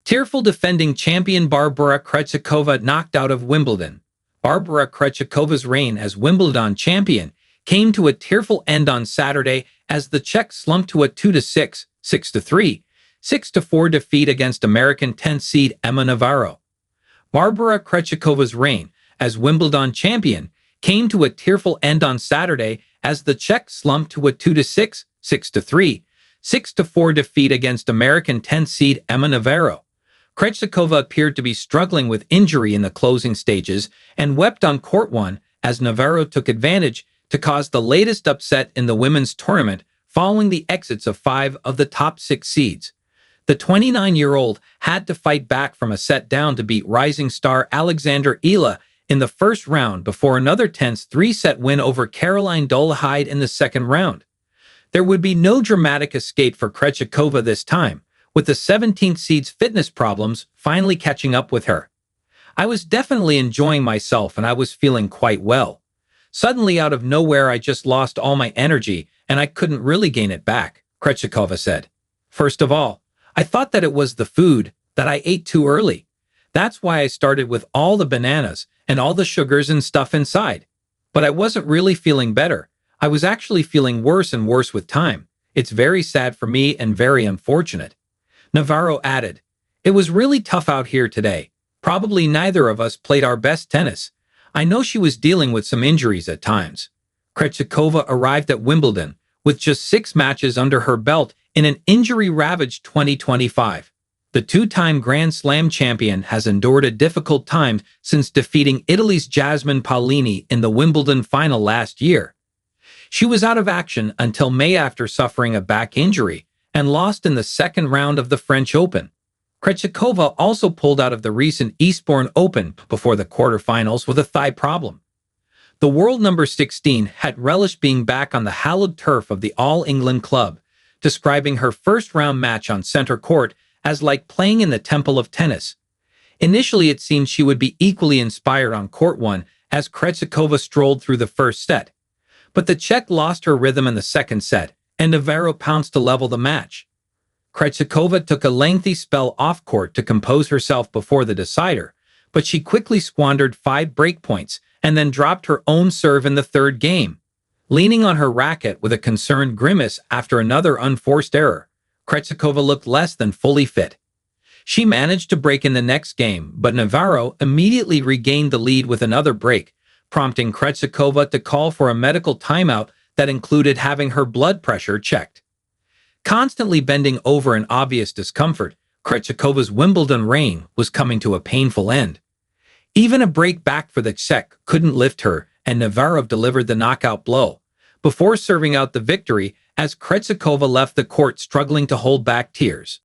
Tearful defending champion Barbora Krejcikova knocked out of Wimbledon. Barbora Krejcikova's reign as Wimbledon champion came to a tearful end on Saturday as the Czech slumped to a 2-6, 6-3, 6-4 defeat against American 10th seed Emma Navarro. Barbora Krejcikova's reign as Wimbledon champion came to a tearful end on Saturday as the Czech slumped to a 2-6, 6-3, 6-4 defeat against American 10th seed Emma Navarro. Krejcikova appeared to be struggling with injury in the closing stages and wept on court one as Navarro took advantage to cause the latest upset in the women's tournament following the exits of 5 of the top 6 seeds. The 29-year-old had to fight back from a set down to beat rising star Alexandra Eala in the first round before another tense 3-set win over Caroline Dolehide in the second round. There would be no dramatic escape for Krejcikova this time, with the 17th seed's fitness problems finally catching up with her. I was definitely enjoying myself and I was feeling quite well. Suddenly out of nowhere I just lost all my energy and I couldn't really gain it back, Krejcikova said. First of all, I thought that it was the food, that I ate too early. That's why I started with all the bananas and all the sugars and stuff inside. But I wasn't really feeling better. I was actually feeling worse and worse with time. It's very sad for me and very unfortunate. Navarro added, "It was really tough out here today. Probably neither of us played our best tennis. I know she was dealing with some injuries at times." Krejcikova arrived at Wimbledon with just 6 matches under her belt in an injury-ravaged 2025. The 2-time Grand Slam champion has endured a difficult time since defeating Italy's Jasmine Paolini in the Wimbledon final last year. She was out of action until May after suffering a back injury and lost in the second round of the French Open. Krejcikova also pulled out of the recent Eastbourne Open before the quarterfinals with a thigh problem. The world number 16 had relished being back on the hallowed turf of the All England club, describing her first-round match on center court as like playing in the temple of tennis. Initially, it seemed she would be equally inspired on court one as Krejcikova strolled through the first set. But the Czech lost her rhythm in the second set, and Navarro pounced to level the match. Krejcikova took a lengthy spell off-court to compose herself before the decider, but she quickly squandered 5 break points and then dropped her own serve in the third game. Leaning on her racket with a concerned grimace after another unforced error, Krejcikova looked less than fully fit. She managed to break in the next game, but Navarro immediately regained the lead with another break, prompting Krejcikova to call for a medical timeout that included having her blood pressure checked. Constantly bending over in obvious discomfort, Krejcikova's Wimbledon reign was coming to a painful end. Even a break back for the Czech couldn't lift her, and Navarro delivered the knockout blow, before serving out the victory as Krejcikova left the court struggling to hold back tears.